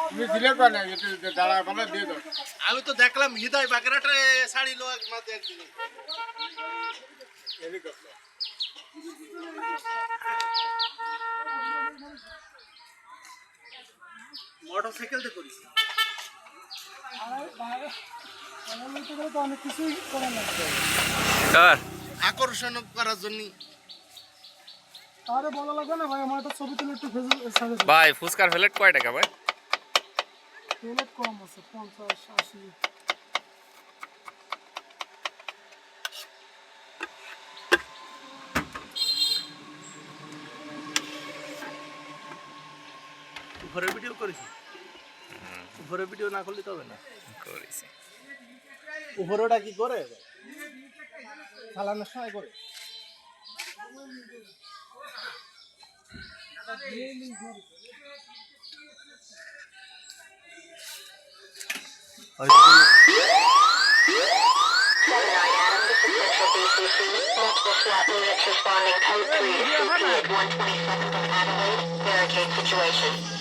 তুমি দিলে পারে দাঁড়া বলে দিয়ে দাও। আমি তো দেখলাম হৃদয় বাগেরহাটে শাড়ি লো একমাত্র একদিন হেলিকপ্টার মোটরসাইকেলতে করিস অনেক কিছুই করা লাগবে। আকর্ষণ করার জন্য আরে বলা লাগবে না ভাই, আমার একটা ছবি তুলে একটু ফেসবুক ভাই ফুচকার প্লেট কয় টাকা ভাই? প্লেট কম আছে 50-80। উপরে ভিডিও করিস উপরে ভিডিও না করলে তো হবে না করেছি। উপরেটা কি করে চালানোর সময় করে Multiple SWAT units responding code 3 at 127 from Adelaide. Barricade situation.